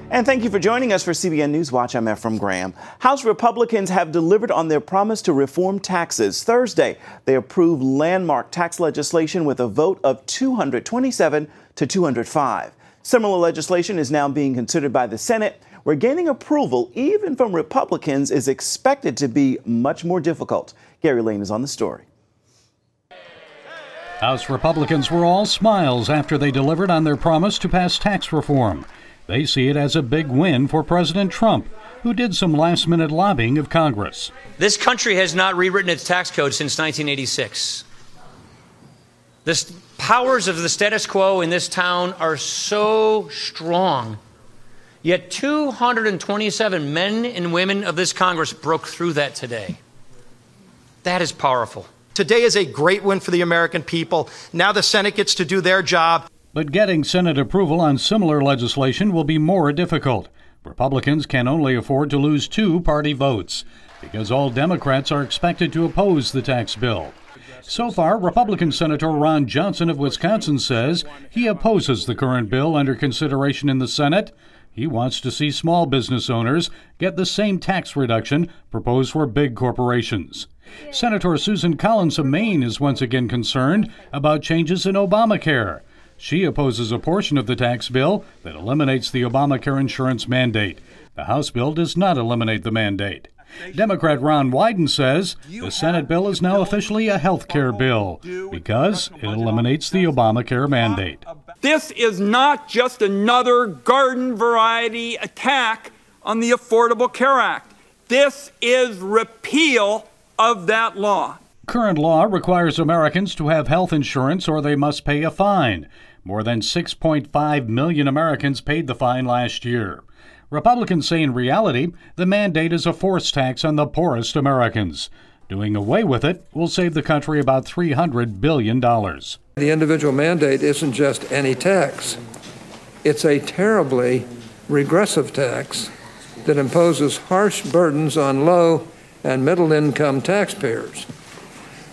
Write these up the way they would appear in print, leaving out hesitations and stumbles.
And thank you for joining us for CBN NewsWatch. I'm Ephraim Graham. House Republicans have delivered on their promise to reform taxes. Thursday, they approved landmark tax legislation with a vote of 227 to 205. Similar legislation is now being considered by the Senate, where gaining approval, even from Republicans, is expected to be much more difficult. Gary Lane is on the story. House Republicans were all smiles after they delivered on their promise to pass tax reform. They see it as a big win for President Trump, who did some last-minute lobbying of Congress. This country has not rewritten its tax code since 1986. The powers of the status quo in this town are so strong, yet 227 men and women of this Congress broke through that today. That is powerful. Today is a great win for the American people. Now the Senate gets to do their job. But getting Senate approval on similar legislation will be more difficult. Republicans can only afford to lose 2 party votes because all Democrats are expected to oppose the tax bill. So far, Republican Senator Ron Johnson of Wisconsin says he opposes the current bill under consideration in the Senate. He wants to see small business owners get the same tax reduction proposed for big corporations. Senator Susan Collins of Maine is once again concerned about changes in Obamacare. She opposes a portion of the tax bill that eliminates the Obamacare insurance mandate. The House bill does not eliminate the mandate. Democrat Ron Wyden says the Senate bill is now officially a health care bill because it eliminates the Obamacare mandate. This is not just another garden variety attack on the Affordable Care Act. This is repeal of that law. Current law requires Americans to have health insurance or they must pay a fine. More than 6.5 million Americans paid the fine last year. Republicans say in reality, the mandate is a forced tax on the poorest Americans. Doing away with it will save the country about $300 billion. The individual mandate isn't just any tax. It's a terribly regressive tax that imposes harsh burdens on low and middle-income taxpayers.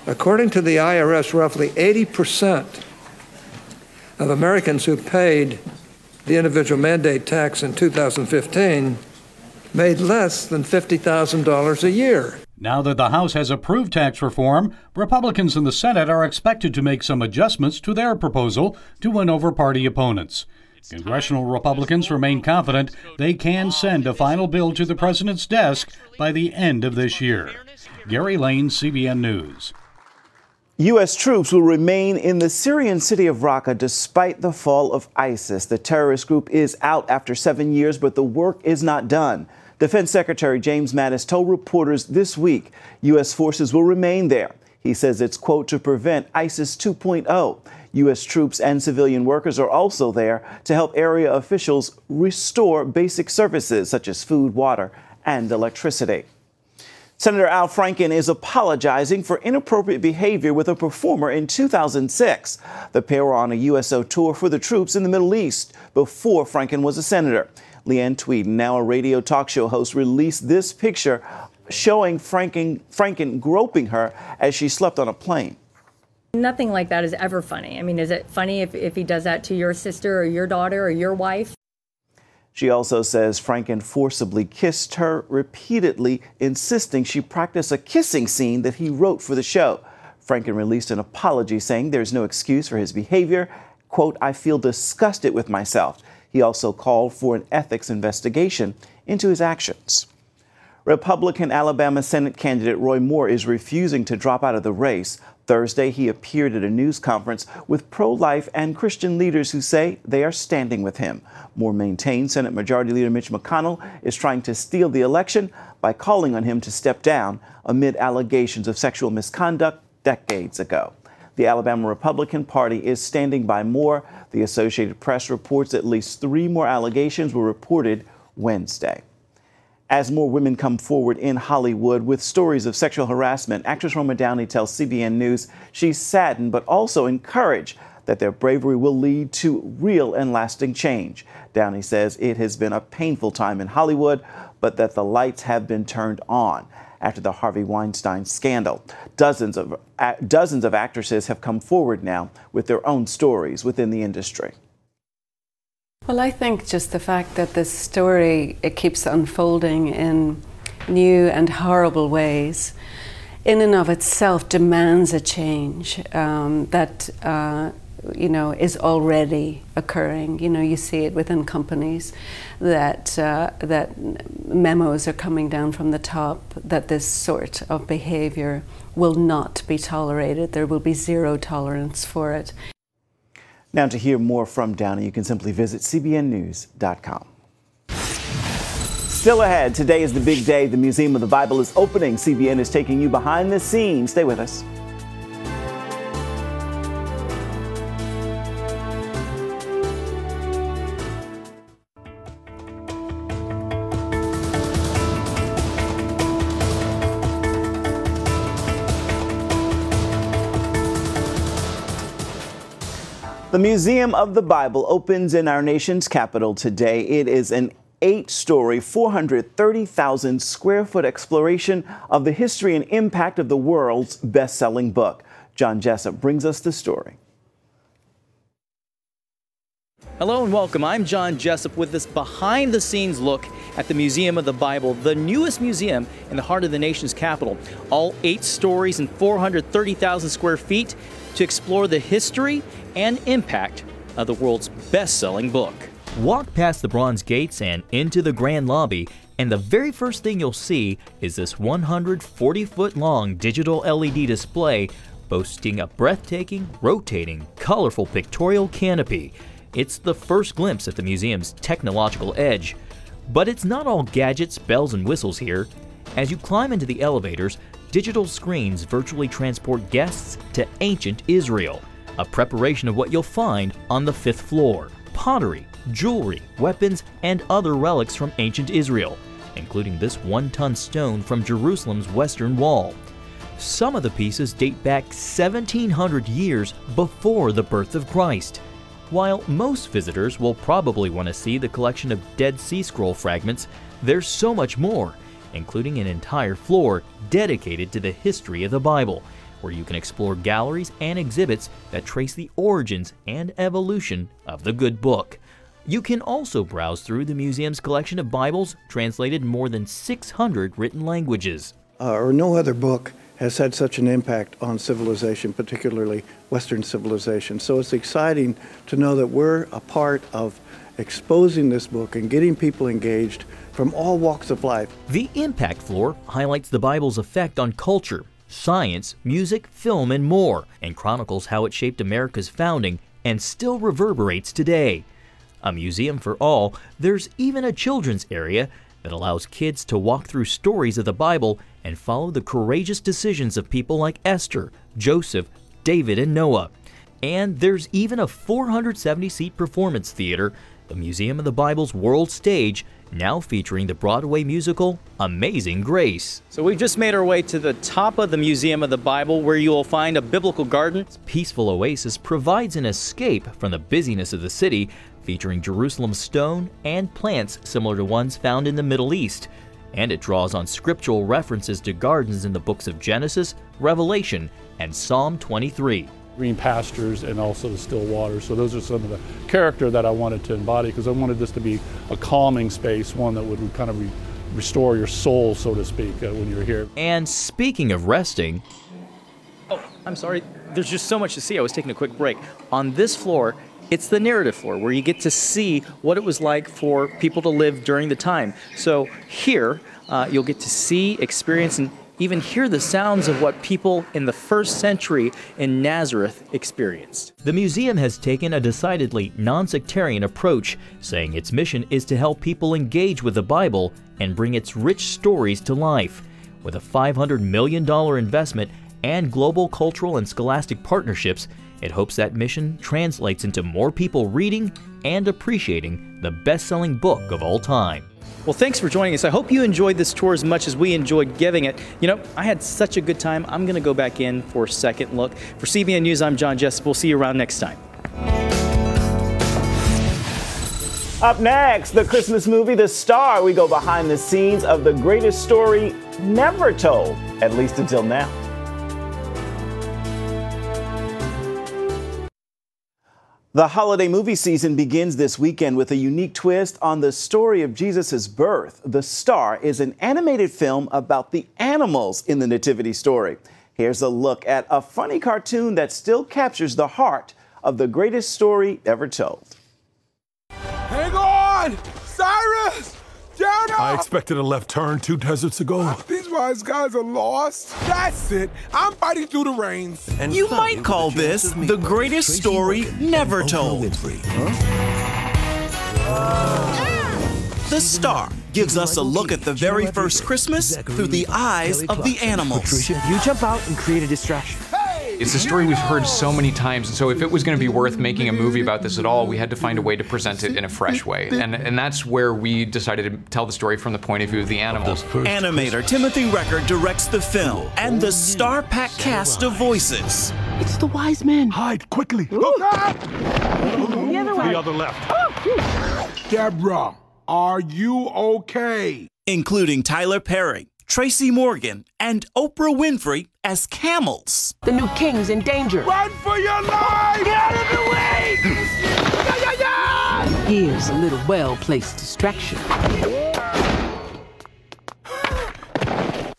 According to the IRS, roughly 80% of Americans who paid the individual mandate tax in 2015 made less than $50,000 a year. Now that the House has approved tax reform, Republicans in the Senate are expected to make some adjustments to their proposal to win over party opponents. Congressional Republicans remain confident they can send a final bill to the president's desk by the end of this year. Gary Lane, CBN News. U.S. troops will remain in the Syrian city of Raqqa despite the fall of ISIS. The terrorist group is out after 7 years, but the work is not done. Defense Secretary James Mattis told reporters this week U.S. forces will remain there. He says it's, quote, to prevent ISIS 2.0. U.S. troops and civilian workers are also there to help area officials restore basic services such as food, water, and electricity. Senator Al Franken is apologizing for inappropriate behavior with a performer in 2006. The pair were on a USO tour for the troops in the Middle East before Franken was a senator. Leanne Tweeden, now a radio talk show host, released this picture showing Franken groping her as she slept on a plane. Nothing like that is ever funny. I mean, is it funny if he does that to your sister or your daughter or your wife? She also says Franken forcibly kissed her repeatedly, insisting she practice a kissing scene that he wrote for the show. Franken released an apology saying there's no excuse for his behavior. Quote, I feel disgusted with myself. He also called for an ethics investigation into his actions. Republican Alabama Senate candidate Roy Moore is refusing to drop out of the race. Thursday, he appeared at a news conference with pro-life and Christian leaders who say they are standing with him. Moore maintains Senate Majority Leader Mitch McConnell is trying to steal the election by calling on him to step down amid allegations of sexual misconduct decades ago. The Alabama Republican Party is standing by Moore. The Associated Press reports at least 3 more allegations were reported Wednesday. As more women come forward in Hollywood with stories of sexual harassment, actress Roma Downey tells CBN News she's saddened but also encouraged that their bravery will lead to real and lasting change. Downey says it has been a painful time in Hollywood, but that the lights have been turned on after the Harvey Weinstein scandal. Dozens of actresses have come forward now with their own stories within the industry. Well, I think just the fact that this story, it keeps unfolding in new and horrible ways, in and of itself demands a change that is already occurring. You see it within companies that memos are coming down from the top that this sort of behavior will not be tolerated. There will be zero tolerance for it. Now, to hear more from Downey, you can simply visit cbnnews.com. Still ahead, today is the big day. The Museum of the Bible is opening. CBN is taking you behind the scenes. Stay with us. The Museum of the Bible opens in our nation's capital today. It is an 8-story, 430,000 square foot exploration of the history and impact of the world's best-selling book. John Jessup brings us the story. Hello and welcome. I'm John Jessup with this behind-the-scenes look at the Museum of the Bible, the newest museum in the heart of the nation's capital. All 8 stories and 430,000 square feet to explore the history and impact of the world's best-selling book. Walk past the bronze gates and into the grand lobby, and the very first thing you'll see is this 140-foot-long digital LED display boasting a breathtaking, rotating, colorful pictorial canopy. It's the first glimpse at the museum's technological edge. But it's not all gadgets, bells, and whistles here. As you climb into the elevators, digital screens virtually transport guests to ancient Israel, a preparation of what you'll find on the 5th floor. Pottery, jewelry, weapons, and other relics from ancient Israel, including this 1-ton stone from Jerusalem's western wall. Some of the pieces date back 1,700 years before the birth of Christ. While most visitors will probably want to see the collection of Dead Sea Scroll fragments, there's so much more, including an entire floor dedicated to the history of the Bible, where you can explore galleries and exhibits that trace the origins and evolution of the good book. You can also browse through the museum's collection of Bibles translated in more than 600 written languages. No other book has had such an impact on civilization, particularly Western civilization. So it's exciting to know that we're a part of exposing this book and getting people engaged from all walks of life. The Impact Floor highlights the Bible's effect on culture, science, music, film, and more, and chronicles how it shaped America's founding and still reverberates today. A museum for all, there's even a children's area that allows kids to walk through stories of the Bible and follow the courageous decisions of people like Esther, Joseph, David, and Noah. And there's even a 470-seat performance theater, the Museum of the Bible's world stage, now featuring the Broadway musical Amazing Grace. So we've just made our way to the top of the Museum of the Bible, where you will find a biblical garden. This peaceful oasis provides an escape from the busyness of the city, featuring Jerusalem stone and plants similar to ones found in the Middle East. And it draws on scriptural references to gardens in the books of Genesis, Revelation, and Psalm 23. Green pastures and also the still waters. So those are some of the character that I wanted to embody, because I wanted this to be a calming space, one that would kind of restore your soul, so to speak, when you're here. And speaking of resting, I'm sorry, there's just so much to see. I was taking a quick break. On this floor, it's the narrative floor, where you get to see what it was like for people to live during the time. So here, you'll get to see, experience, and even hear the sounds of what people in the first century in Nazareth experienced. The museum has taken a decidedly non-sectarian approach, saying its mission is to help people engage with the Bible and bring its rich stories to life. With a $500 million investment and global cultural and scholastic partnerships, it hopes that mission translates into more people reading and appreciating the best-selling book of all time. Well, thanks for joining us. I hope you enjoyed this tour as much as we enjoyed giving it. You know, I had such a good time. I'm going to go back in for a second look. For CBN News, I'm John Jessup. We'll see you around next time. Up next, the Christmas movie The Star. We go behind the scenes of the greatest story never told, at least until now. The holiday movie season begins this weekend with a unique twist on the story of Jesus' birth. The Star is an animated film about the animals in the Nativity story. Here's a look at a funny cartoon that still captures the heart of the greatest story ever told. Hang on! Cyrus! Down up! I expected a left turn 2 deserts ago. These wise guys are lost. That's it. I'm fighting through the rains. You might call this the greatest story never told. The Star gives us a look at the very first Christmas through the eyes of the animals. You jump out and create a distraction. It's a story we've heard so many times, and so if it was going to be worth making a movie about this at all, we had to find a way to present it in a fresh way. And that's where we decided to tell the story from the point of view of the animals. Animator Timothy Record directs the film, and the star-packed cast of voices. It's the wise men. Hide quickly. The other way. The other left. Deborah, are you okay? Including Tyler Perry, Tracy Morgan, and Oprah Winfrey as camels. The new king's in danger. Run for your life! Get out of the way! Here's a little well-placed distraction.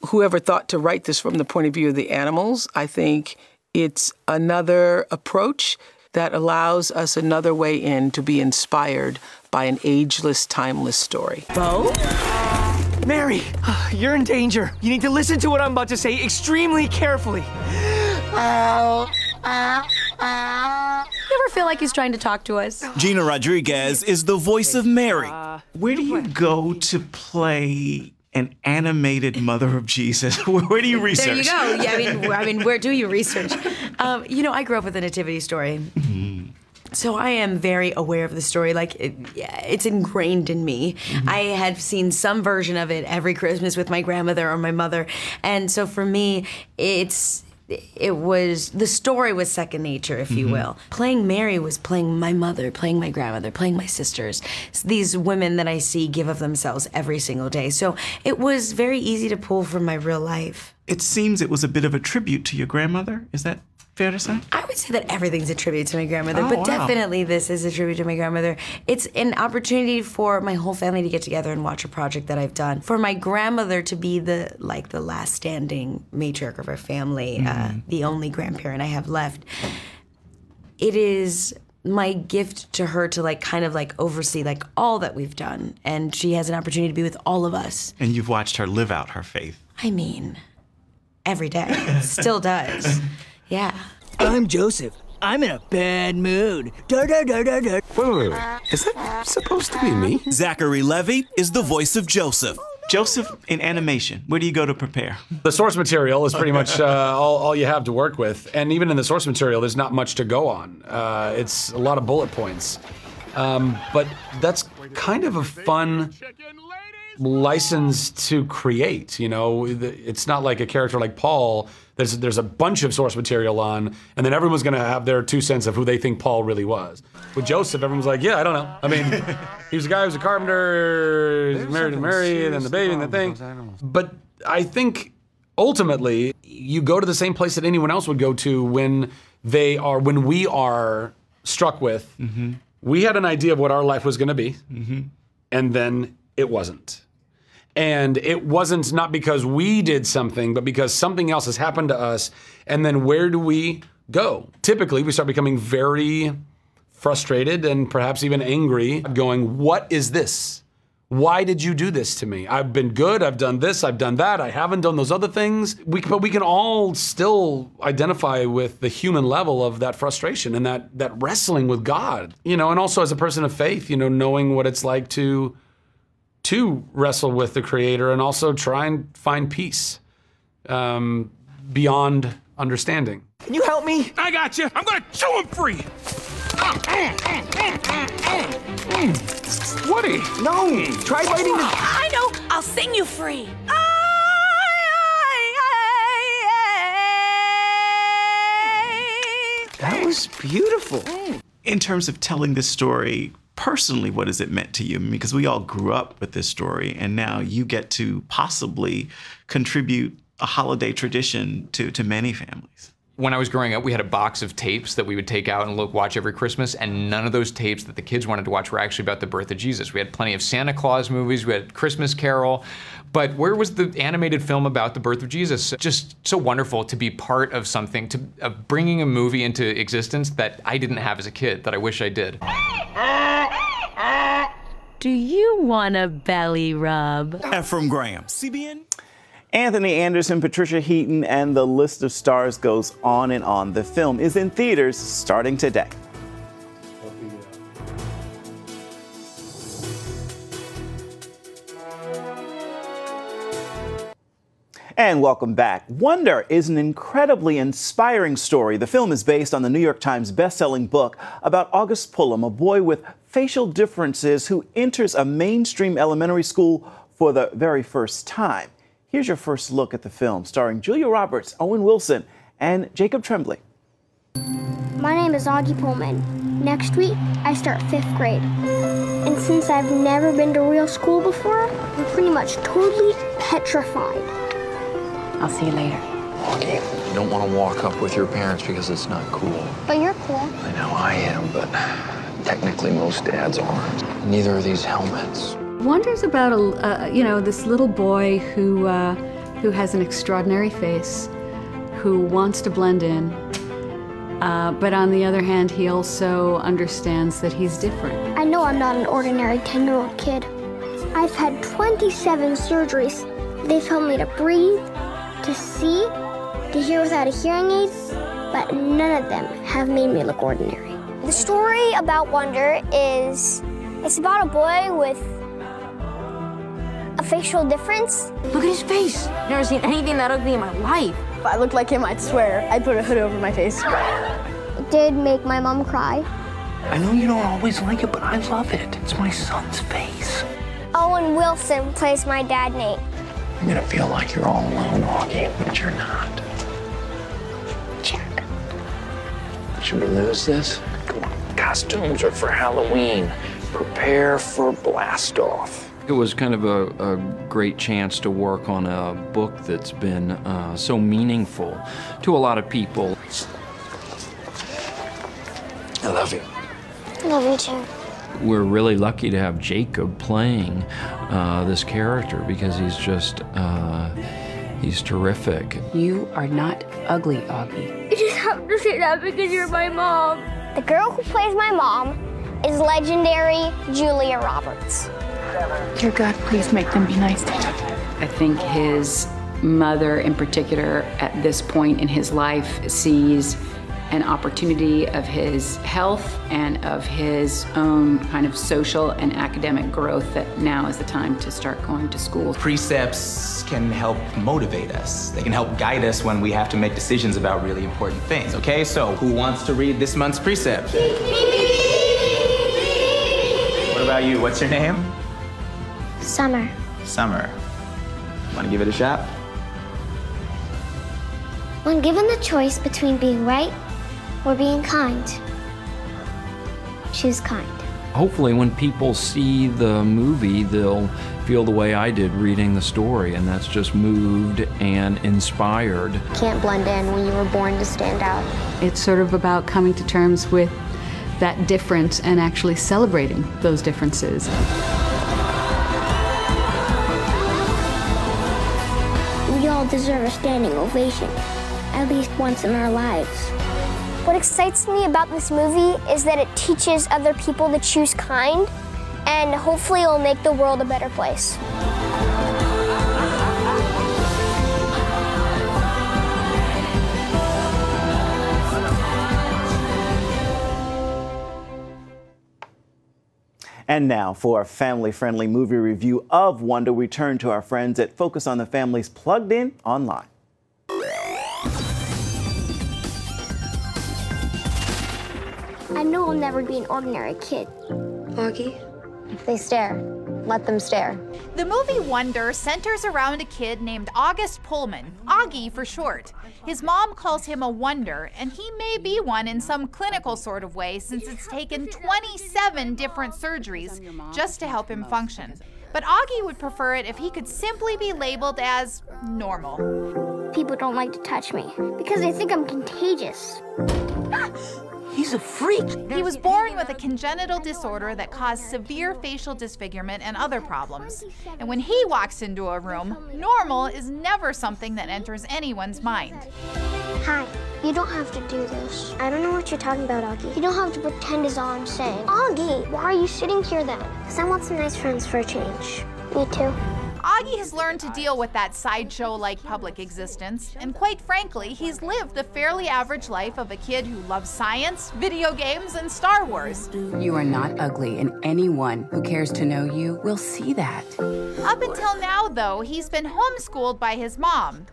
Whoever thought to write this from the point of view of the animals, I think it's another approach that allows us another way in to be inspired by an ageless, timeless story. Bo? Mary, you're in danger. You need to listen to what I'm about to say extremely carefully. You ever feel like he's trying to talk to us? Gina Rodriguez is the voice of Mary. Where do you go to play an animated mother of Jesus? Where do you research? There you go. Yeah, I mean, where do you research? I grew up with a nativity story. So I am very aware of the story. Like, it's ingrained in me. I had seen some version of it every Christmas with my grandmother or my mother. And so for me, the story was second nature, if you will. Playing Mary was playing my mother, playing my grandmother, playing my sisters. These women that I see give of themselves every single day. So it was very easy to pull from my real life. It seems it was a bit of a tribute to your grandmother. Is that fair to say? I would say that everything's a tribute to my grandmother, but definitely this is a tribute to my grandmother. It's an opportunity for my whole family to get together and watch a project that I've done. For my grandmother to be the last standing matriarch of our family, the only grandparent I have left. It is my gift to her to kind of oversee all that we've done, and she has an opportunity to be with all of us. And you've watched her live out her faith. I mean, every day. Still does. Yeah. I'm Joseph. I'm in a bad mood. Wait. Is that supposed to be me? Zachary Levy is the voice of Joseph. Joseph, in animation, where do you go to prepare? The source material is pretty much all you have to work with. And even in the source material, there's not much to go on. It's a lot of bullet points. But that's kind of a fun license to create, It's not like a character like Paul. There's a bunch of source material on, and then everyone's gonna have their 2 cents of who they think Paul really was. With Joseph, everyone's like, yeah, I don't know. I mean, he was a guy who was a carpenter, he's married to Mary, and then the baby and the thing. But I think ultimately, you go to the same place that anyone else would go to when we are struck with, we had an idea of what our life was gonna be, and then it wasn't. And it wasn't not because we did something, but because something else has happened to us. And then where do we go? Typically, we start becoming very frustrated and perhaps even angry, going, what is this? Why did you do this to me? I've been good, I've done this, I've done that, I haven't done those other things. But we can all still identify with the human level of that frustration and that wrestling with God. And also as a person of faith, knowing what it's like to wrestle with the Creator and also try and find peace beyond understanding. Can you help me? I got you. I'm gonna chew him free. Woody, no. Try biting the... I know. I'll sing you free. That was beautiful. In terms of telling this story, personally, what has it meant to you? Because we all grew up with this story, and now you get to possibly contribute a holiday tradition to many families. When I was growing up, we had a box of tapes that we would take out and watch every Christmas, and none of those tapes that the kids wanted to watch were actually about the birth of Jesus. We had plenty of Santa Claus movies, we had Christmas Carol, but where was the animated film about the birth of Jesus? Just so wonderful to be part of something, of bringing a movie into existence that I didn't have as a kid, that I wish I did. Do you want a belly rub? Ephraim Graham, CBN. Anthony Anderson, Patricia Heaton, and the list of stars goes on and on. The film is in theaters starting today. And welcome back. Wonder is an incredibly inspiring story. The film is based on the New York Times best-selling book about August Pullum, a boy with facial differences who enters a mainstream elementary school for the very first time. Here's your first look at the film, starring Julia Roberts, Owen Wilson, and Jacob Tremblay. My name is Augie Pullman. Next week, I start 5th grade. And since I've never been to real school before, I'm pretty much totally petrified. I'll see you later. Augie, you don't want to walk up with your parents because it's not cool. But you're cool. I know I am, but technically most dads aren't. Neither are these helmets. Wonder's about this little boy who has an extraordinary face, who wants to blend in, but on the other hand, he also understands that he's different. I know I'm not an ordinary 10-year-old kid. I've had 27 surgeries. They've helped me to breathe, to see, to hear without a hearing aid, but none of them have made me look ordinary. The story about Wonder it's about a boy with a facial difference. Look at his face. Never seen anything that ugly in my life. If I looked like him, I'd swear I'd put a hood over my face. It did make my mom cry. I know you don't always like it, but I love it. It's my son's face. Owen Wilson plays my dad, Nate. You're gonna feel like you're all alone, Augie, but you're not. Check. Should we lose this? Come on, costumes are for Halloween. Prepare for blast-off. It was kind of a great chance to work on a book that's been so meaningful to a lot of people. I love you. I love you too. We're really lucky to have Jacob playing this character because he's just, he's terrific. You are not ugly, Augie. You just have to say that because you're my mom. The girl who plays my mom is legendary Julia Roberts. Dear God, please make them be nice to him. I think his mother in particular at this point in his life sees an opportunity of his health and of his own kind of social and academic growth that now is the time to start going to school. Precepts can help motivate us. They can help guide us when we have to make decisions about really important things, okay? So who wants to read this month's precept? What about you? What's your name? Summer. Summer. Want to give it a shot? When given the choice between being right or being kind, choose kind. Hopefully when people see the movie, they'll feel the way I did reading the story, and that's just moved and inspired. Can't blend in when you were born to stand out. It's sort of about coming to terms with that difference and actually celebrating those differences. We all deserve a standing ovation, at least once in our lives. What excites me about this movie is that it teaches other people to choose kind, and hopefully it'll make the world a better place. And now for a family-friendly movie review of Wonder, we turn to our friends at Focus on the Family's Plugged In Online. I know I'll never be an ordinary kid. Augie? They stare. Let them stare. The movie Wonder centers around a kid named August Pullman, Augie for short. His mom calls him a wonder, and he may be one in some clinical sort of way since it's taken 27 different surgeries just to help him function. But Augie would prefer it if he could simply be labeled as normal. people don't like to touch me because they think I'm contagious. He's a freak. He was born with a congenital disorder that caused severe facial disfigurement and other problems. And when he walks into a room, normal is never something that enters anyone's mind. Hi, you don't have to do this. I don't know what you're talking about, Augie. You don't have to pretend is all I'm saying. Augie, why are you sitting here then? Because I want some nice friends for a change. Me too. Augie has learned to deal with that sideshow-like public existence, and quite frankly, he's lived the fairly average life of a kid who loves science, video games, and Star Wars. You are not ugly, and anyone who cares to know you will see that. Up until now, though, he's been homeschooled by his mom.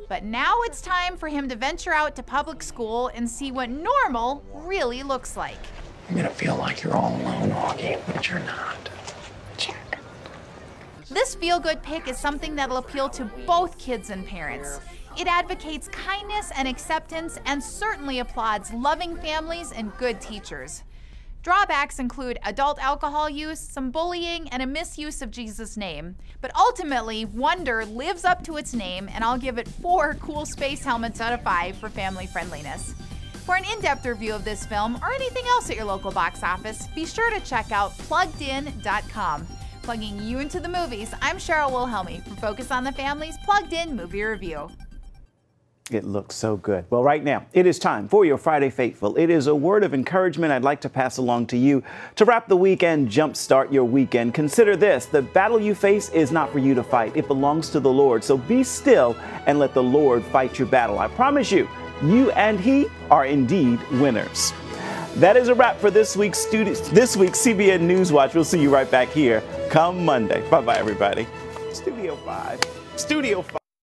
But now it's time for him to venture out to public school and see what normal really looks like. You're gonna feel like you're all alone, Augie, but you're not. This feel-good pick is something that'll appeal to both kids and parents. It advocates kindness and acceptance and certainly applauds loving families and good teachers. Drawbacks include adult alcohol use, some bullying, and a misuse of Jesus' name. But ultimately, Wonder lives up to its name, and I'll give it 4 cool space helmets out of 5 for family friendliness. For an in-depth review of this film or anything else at your local box office, be sure to check out PluggedIn.com. Plugging you into the movies, I'm Cheryl Wilhelmy for Focus on the Family's Plugged In Movie Review. It looks so good. Well, right now, it is time for your Friday Faithful. It is a word of encouragement I'd like to pass along to you to wrap the week and jumpstart your weekend. Consider this: the battle you face is not for you to fight. It belongs to the Lord. So be still and let the Lord fight your battle. I promise you, you and He are indeed winners. That is a wrap for this week's CBN NewsWatch. We'll see you right back here come Monday. Bye-bye, everybody. Studio 5.